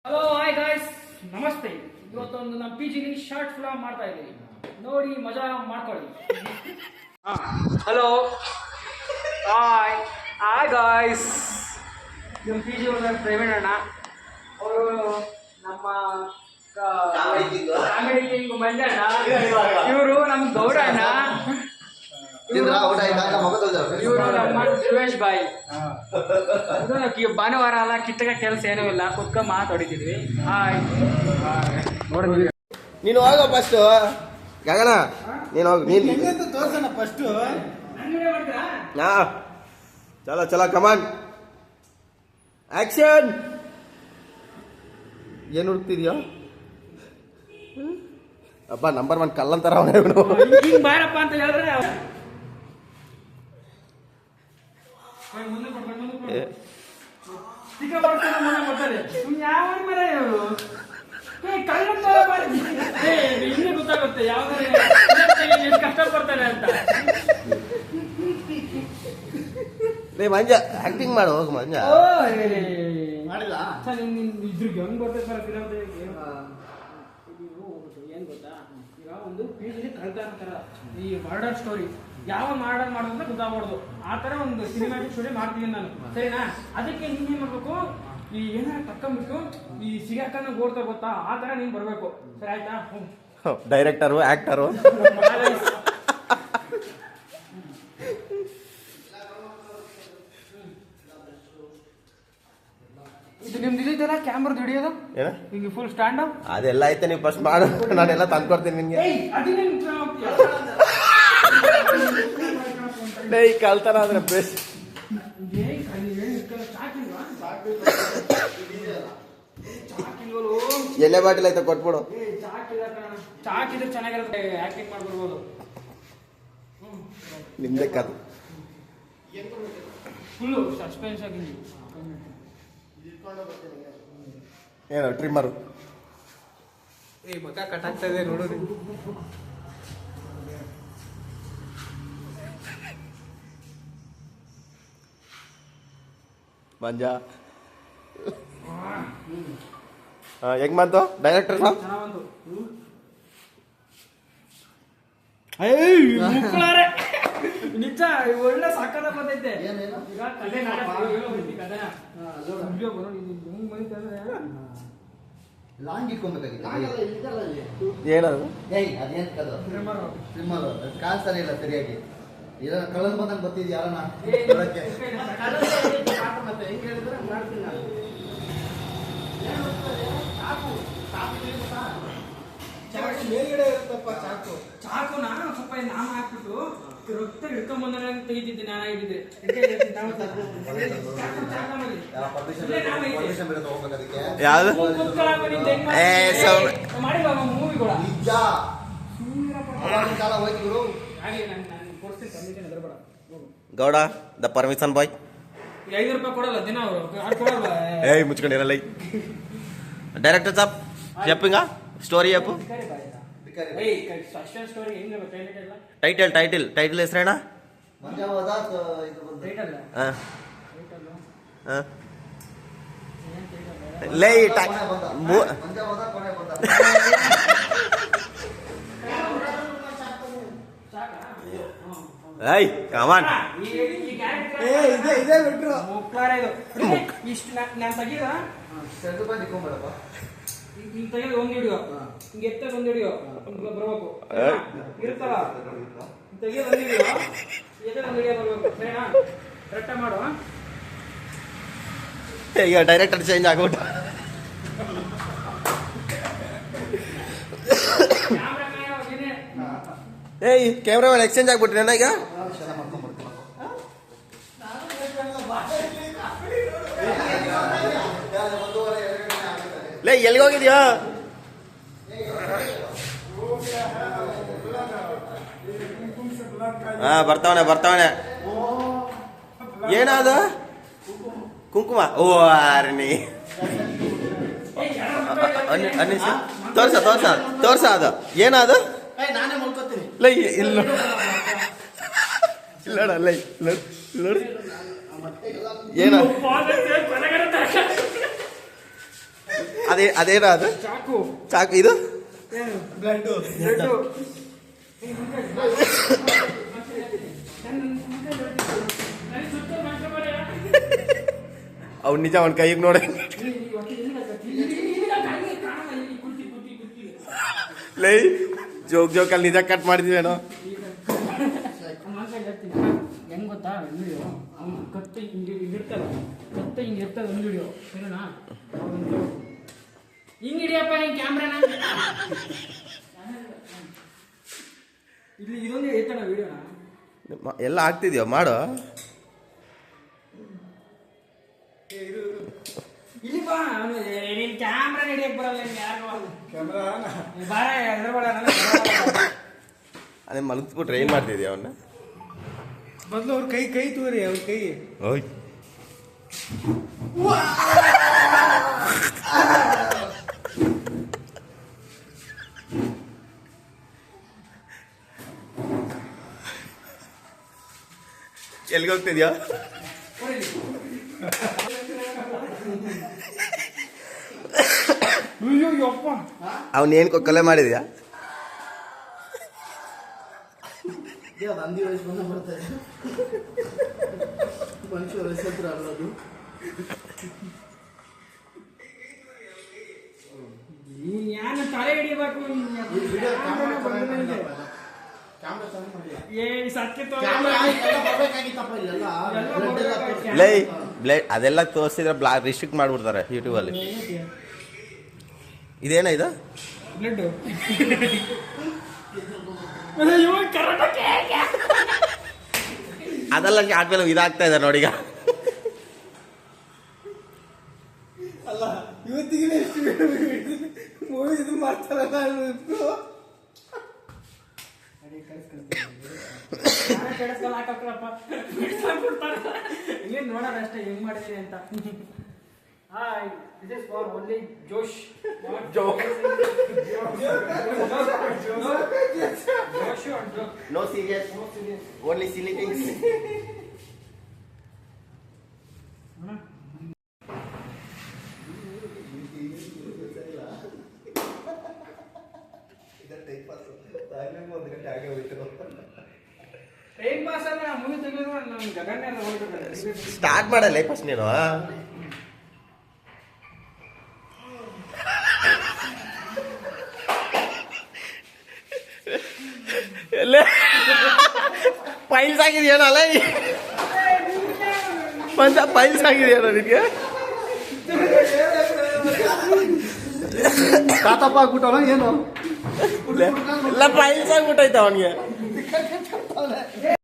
Hello hi guys, ನಮಸ್ತೆ. ಇವತ್ತೊಂದು ನಮ್ಮ ಪಿ ಜಿಲಿ ಶಾರ್ಟ್ ಫಿಲ್ಮ್ ಮಾಡ್ತಾ ಇದ್ದೀವಿ, ನೋಡಿ ಮಜಾ ಮಾಡ್ಕೊಳ್ಳಿ. ಹಲೋ ಹಾಯ್ ಹಾಯ್ ಗಾಯ್ಸ್, ನಮ್ಮ ಪಿ ಜಿ ಅವ್ರ ಪ್ರವೀಣ್ ಅಣ್ಣ ಅವರು, ನಮ್ಮ ಕಾಮಿಡಿ ಕಿಂಗ್ ಮಂಜಣ್ಣ, ಇವರು ನಮ್ಮ ಗೌಡ ಅಣ್ಣ, ಇವರು ನಮ್ಮ ಸುರೇಶ್ ಬಾಯ್. ಭಾನುವಾರ ಅಲ್ಲ, ಕಿತ್ತಕ ಕೆಲಸ ಏನೂ ಇಲ್ಲ, ಕುತ್ಕ ಮಾತಾಡಿದ್ವಿ. ನೀನು ಹೋಗೋ ಫಸ್ಟ್ ಗಗನ, ನೀನು ಹೋಗಿ ನೀನು ತೋರ್ಸೋಣ ಫಸ್ಟ್. ಹಾ ಚಲೋ ಚಲೋ ಕಮಾನ್ ಆಕ್ಷನ್. ಏನು ಹುಡುಕ್ತಿದ್ಯೋ ಅಪ್ಪ, ನಂಬರ್ 1 ಕಲ್ಲಂತರ ಅವನೇ ಬಾರಪ್ಪ ಅಂತ ಹೇಳಿದ್ರೆ ಇನ್ನೇ ಗೊತ್ತಾಗುತ್ತೆ ಯಾವ್ದಾರ ಕಷ್ಟಪಡ್ತಾನೆ ಅಂತ. ಮಂಜ ಆಕ್ಟಿಂಗ್ ಮಾಡು, ಹೋಗು ಮಂಜ. ಮಾಡಿಲ್ಲ ಇದ್ರಿಗೆ ಹೆಂಗ್ ಬರ್ತೈತೆ ಏನ್ ಗೊತ್ತಾ, ಈಗ ಒಂದು ಪೀಳಿಗೆ ಕಳ್ತಾರ ತರ ಈ ಮರ್ಡರ್ ಸ್ಟೋರಿ ಯಾವ ಮರ್ಡರ್ ಮಾಡೋದಂತ ಗೊತ್ತಾಗ್ಬಾರ್ದು, ಆ ತರ ಒಂದು ಸಿನಿಮಾಟಿಕ್ ಸ್ಟೋರಿ ಮಾಡ್ತೀನಿ ನಾನು, ಸರಿನಾ? ಅದಕ್ಕೆ ನೀನ್ ಏನ್ ಮಾಡ್ಬೇಕು, ಈ ಏನಾರ ತಕ್ಕೊಂಬಿಟ್ಟು ಈ ಸಿಗಾಕನ್ನ ಓಡ್ತಾ ಗೊತ್ತಾ, ಆ ತರ ನೀನ್ ಬರ್ಬೇಕು, ಸರಿ ಆಯ್ತಾ? ಡೈರೆಕ್ಟರು ಆಕ್ಟರು ಇದು ನಿಮ್ದು ಇದೈತಲ್ಲ ಕ್ಯಾಮ್ರದ್ದು ಹಿಡಿಯೋದು, ಏನ ಹಿಂಗೆ ಫುಲ್ ಸ್ಟ್ಯಾಂಡ್ ಅಪ್ ಅದೆಲ್ಲ ಐತೆ, ನೀವು ಫಸ್ಟ್ ಮಾಡು, ನಾನೆಲ್ಲ ತಂದ್ಕೊಡ್ತೀನಿ ನಿನ್ಗೆ. ಡೈ ಕಳ್ತಾನ ಅಂದ್ರೆ ಬೆಸ್ಟ್. ಎಣ್ಣೆ ಬಾಟಿಲ್ ಐತೆ ಕೊಟ್ಬಿಡು. ಚಾಕಿದ್ರೆ ಚೆನ್ನಾಗಿರುತ್ತೆ, ಆಕ್ಟಿಂಗ್ ಮಾಡ್ಬಿಡ್ಬೋದು. ನಿಮ್ದೆ ಕದು ಫುಲ್ಲು ಸಸ್ಪೆನ್ಸ್ ಆಗಿ ಏನು ಟ್ರಿಮ್ಮರು ಮಗ ಕಟ್ಟಾಗ್ತಾ ಇದೆ ನೋಡೋದು. ಮಂಜ ಹೆಂಗ್ ಬಂತು ಡೈರೆಕ್ಟರ್ ಸಾಬ್? ನಿಜ ಒಳ್ಳೆ ಸಾಕದ ಬಂದೈತೆ. ಈಗ ಕಲೆ ಲಾಂಗ್ ಇಟ್ಕೊಬೇಕಾಗಿತ್ತು. ಏನದು? ಅದೇನ್ ಕದು ಟ್ರಿಮ್ಮರ್ ಕಾಣಿಸ್ತಾನೆ ಇಲ್ಲ ಸರಿಯಾಗಿ. ಇದನ್ನ ಕಳೆದು ಬಂದಂಗೆ ಗೊತ್ತಿದ್ ಯಾರನ್ನ ನೋಡಕ್ಕೆ. ಮೇಲ್ಗಡೆ ಇರುತ್ತಪ್ಪ ಚಾಕು. ಚಾಕುನ ಸ್ವಲ್ಪ ನಾನು ಹಾಕ್ಬಿಟ್ಟು ರಕ್ತ ಹಿಡ್ಕೊಂಡ್ ಬಂದ ತೆಗಿತಿದ್ದೆ, ನಾನು ಆಗಿದ್ದೆ. ಯಾವ್ದು ಮಾಡಿಲ್ಲ ಮೂವಿಗಳ ನಿಜ ಕಾಲ ಹೋಯ್ತು. ಗೌಡ ದ ಪರ್ಮಿಷನ್ ಬಾಯ್. 5 ರೂಪಾಯಿ ಕೊಡಲ್ಲ ದಿನ ಅವರು. ಏಯ್ ಮುಚ್ಕೊಂಡಿರಲ್ಲ. ಡೈರೆಕ್ಟರ್ ಸಾಬ್ చెప్పిగా ಸ್ಟೋರಿ చెప్పు. ಟೈಟಲ್ ಹೆಸರೇನ? ಲೇ ಏಯ್ ಕಮಾನ್. ಇಷ್ಟು ನಾನು ತೆಗೀರ ಹಿಂಗ್ ತೆಗೆದು ಒಂದು ಹಿಡಿಯೋ, ಹಿಂಗ್ ಎತ್ತದ ಒಂದು ಹಿಡಿಯೋ ಬರ್ಬೇಕು ಇರುತ್ತಲ್ಲ, ತೆಗೆಯೋದು ಒಂದು ಹಿಡಿಯೋ, ಎತ್ತದ ಒಂದು ಹಿಡಿಯೋ ಬರ್ಬೇಕು, ಸರಿನಾ? ಕರೆಕ್ಟ ಮಾಡು. ಈಗ ಡೈರೆಕ್ಟರ್ ಚೇಂಜ್ ಆಗ್ಬಿಟ್ಟು ಏಯ್ ಕ್ಯಾಮ್ರಾ ಮೇಲೆ ಎಕ್ಸ್ಚೇಂಜ್ ಆಗ್ಬಿಟ್ರಿ ಅಣ್ಣ. ಈಗ ಲೇ ಎಲ್ಲಿಗೋಗಿದ್ಯಾ? ಹಾ ಬರ್ತಾವನೆ. ಏನಾದ ಕುಂಕುಮ? ಓ ಅರ್ನಿ ಅನ್ನಿಸಿ ತೋರ್ಸ ಅದು ಏನಾದ? ಲೈ ಇಲ್ಲ ಇಲ್ಲಡ ಲೈ ನೋಡಿ ಏನ ಅದೇನೋ ಅದು ಚಾಕು ಚಾಕು ಇದು ಏನು ಬ್ಲಡ್ ಬ್ಲಡ್ಡು ಅವ್ನು ನಿಜ ಅವ್ನ ಕೈಗೆ ನೋಡಿ ಲೈ ಜೋಕಲ್ಲಿ ನಿಜ ಕಟ್ ಮಾಡಿದ್ವೇನೋ. ಹೆಂಗ್ ಗೊತ್ತಾ ವಿಡಿಯೋ ಅವ್ನು ಕತ್ತು ಹಿಂಗಿರ್ತಲ್ಲ ಕತ್ತು ಹಿಂಗಿರ್ತದೆ ಒಂದು ವಿಡಿಯೋ ಸರಿನಾ ಹಿಂಗ್ ಹಿಡಿಯಪ್ಪ ನೀನ್ ಕ್ಯಾಮ್ರಾನ ಇಲ್ಲಿ ಇದೊಂದು ಐತಣ ವಿಡಿಯೋನ ಎಲ್ಲ ಆಗ್ತಿದ್ಯೋ ಮಾಡು. ಇಲ್ಲಿ ಬಾ ನೀನ್ ಕ್ಯಾಮ್ರಾ ಹಿಡಿಯಕ್ ಬರಲ್ಲ ಯಾರು ಬಾರ ಹೆದರ್ಬೇಡ ಅದೇ ಮಲಗಿಸ್ಬಿಟ್ರೆ ಏನು ಮಾಡ್ತಿದ್ಯಾ ಅವನ್ನ ಮೊದಲು ಅವ್ರ ಕೈ ತೋರಿ ಅವ್ರ ಕೈ ಓಯ್ ಎಲ್ಲಿಗೆ ಹೋಗ್ತಿದ್ಯಾ? ಅಯ್ಯೋ ಯಪ್ಪ ಅವನೇನು ಕೊಲೆ ಮಾಡಿದ್ಯಾ? ನಂದಿ ವಯಸ್ಸು ಬಂದ ಬರ್ತಾರೆ ಮನುಷ್ಯ ವಯಸ್ಸತ್ರ ಅಲ್ಲದು ನೀನ್ ಯಾನ ತಲೆ ಹಿಡಿಬೇಕು ಲೈ ಬ್ಲಡ್ ಅದೆಲ್ಲ ತೋರಿಸಿದ್ರೆ ರಿಸ್ಟ್ರಿಕ್ಟ್ ಮಾಡ್ಬಿಡ್ತಾರೆ ಯೂಟ್ಯೂಬಲ್ಲಿ. ಇದೇನ ಇದು ಬ್ಲಡ್ ಅದೆಲ್ಲ ಆದ್ಮೇಲೆ ಇದಾಗ್ತಾ ಇದೆ ನೋಡಿ ಈಗ. ಅಲ್ಲ ಇವತ್ತಿಗೆ ಮೂವಿ ಇದು ಮಾಡ್ತಾರಲ್ಲ ಏನ್ ನೋಡೋಣ ಅಷ್ಟೇ ಹೆಂಗ್ ಮಾಡಿದೀನಿ ಅಂತ. Hi this is for only Josh Josh no serious only silly things. Time pass ಅಂದ್ರೆ ಮೂವಿ ತೆಗೆದ್ರು ನಮ್ ಜಗನ್ನೇ ಹೋಗ್ಬೇಕು. ಸ್ಟಾರ್ಟ್ ಮಾಡಲ್ಲ ಫಸ್ಟ್ ನೀನು. ಪೈಲ್ಸ್ ಆಗಿದೆಯೇನಲ್ಲ ಮಂಚ ಪೈಲ್ಸ್ ಆಗಿದೆಯೇನೋ ನಿನಗೆ? ತಾತಪ್ಪ ಆಗ್ಬಿಟ್ಟವನ ಏನು ಎಲ್ಲ ಪೈಲ್ಸ್ ಆಗ್ಬಿಟ್ಟೈತೆ ಅವನಿಗೆ.